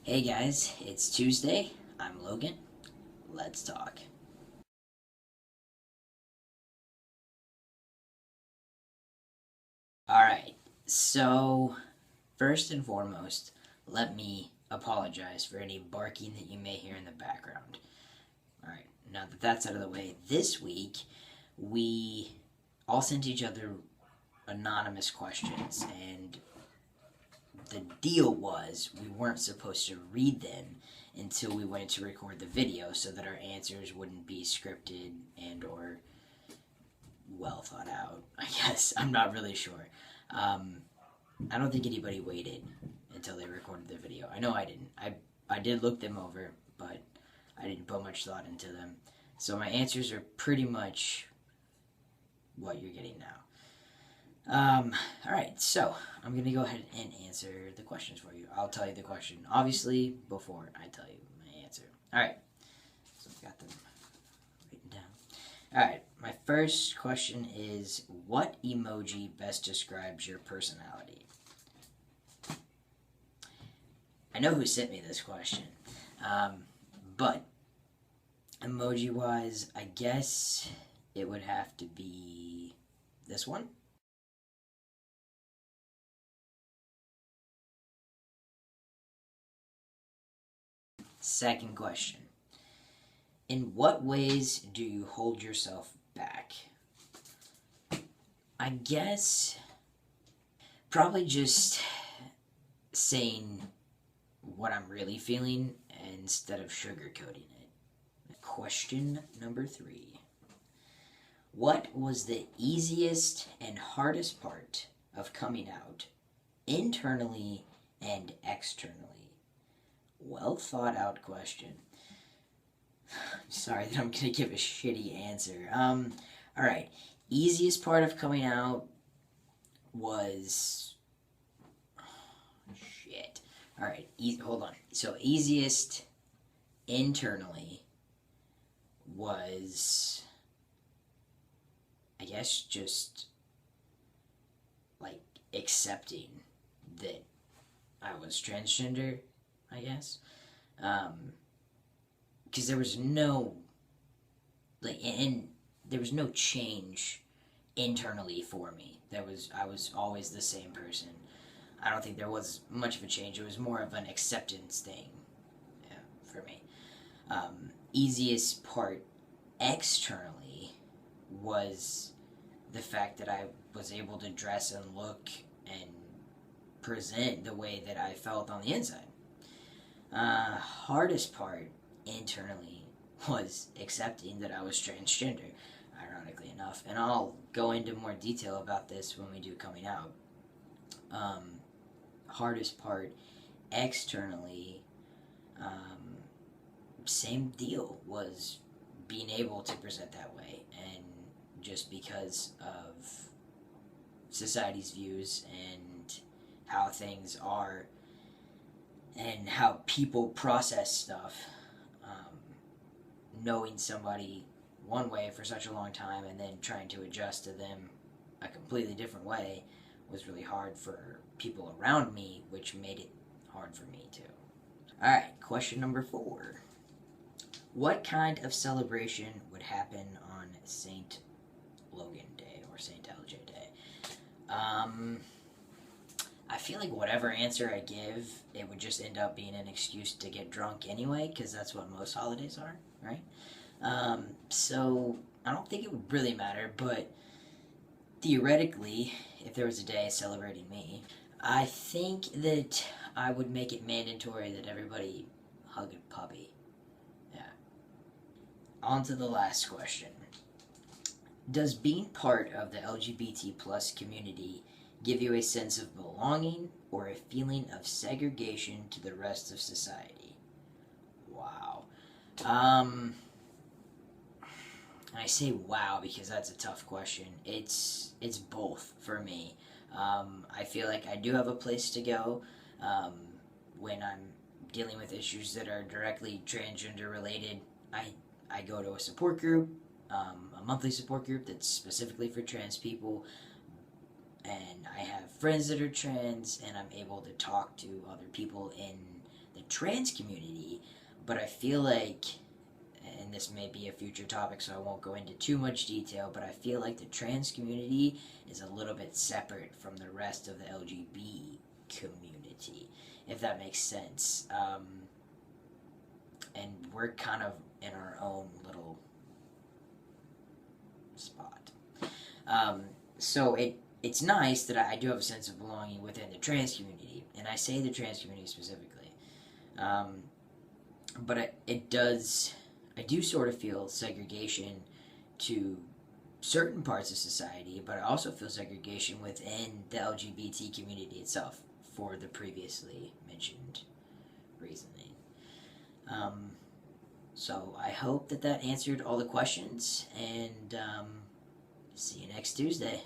Hey guys, it's Tuesday. I'm Logan. Let's talk. Alright, so first and foremost, let me apologize for any barking that you may hear in the background. Alright, now that that's out of the way, this week we all sent each other anonymous questions, and the deal was we weren't supposed to read them until we went to record the video so that our answers wouldn't be scripted and or well thought out. I guess I'm not really sure. I don't think anybody waited until they recorded the video. I know I didn't. I did look them over, but I didn't put much thought into them. So my answers are pretty much what you're getting now. Alright, so I'm going to go ahead and answer the questions for you. I'll tell you the question, obviously, before I tell you my answer. Alright, so I've got them written down. Alright, my first question is, what emoji best describes your personality? I know who sent me this question, but emoji-wise, I guess it would have to be this one. Second question. In what ways do you hold yourself back? I guess probably just saying what I'm really feeling instead of sugarcoating it. Question number 3. What was the easiest and hardest part of coming out, internally and externally? Well thought out question. Sorry that I'm gonna give a shitty answer. Alright. Easiest part of coming out was shit. Alright, hold on. So easiest internally was, I guess, just like accepting that I was transgender, I guess, because there was no, like, and there was no change internally for me. I was always the same person. I don't think there was much of a change. It was more of an acceptance thing, yeah, for me. Easiest part externally was the fact that I was able to dress and look and present the way that I felt on the inside. Hardest part internally was accepting that I was transgender, ironically enough, and I'll go into more detail about this when we do coming out. Hardest part externally, same deal, was being able to present that way, and just because of society's views and how things are and how people process stuff, knowing somebody one way for such a long time and then trying to adjust to them a completely different way was really hard for people around me, which made it hard for me too. Alright, question number 4. What kind of celebration would happen on St. Logan Day or St. LJ Day? I feel like whatever answer I give, it would just end up being an excuse to get drunk anyway, because that's what most holidays are, right? So I don't think it would really matter, but theoretically, if there was a day celebrating me, I think that I would make it mandatory that everybody hug a puppy. Yeah. On to the last question. Does being part of the LGBT plus community give you a sense of belonging or a feeling of segregation to the rest of society? Wow. I say wow because that's a tough question. It's both for me. I feel like I do have a place to go when I'm dealing with issues that are directly transgender related. I go to a support group, a monthly support group that's specifically for trans people, and I have friends that are trans, and I'm able to talk to other people in the trans community, but I feel like, and this may be a future topic, so I won't go into too much detail, but I feel like the trans community is a little bit separate from the rest of the LGBT community, if that makes sense. And we're kind of in our own little spot. So it's nice that I do have a sense of belonging within the trans community, and I say the trans community specifically. But I do sort of feel segregation to certain parts of society, but I also feel segregation within the LGBT community itself for the previously mentioned reasoning. So I hope that answered all the questions, and see you next Tuesday.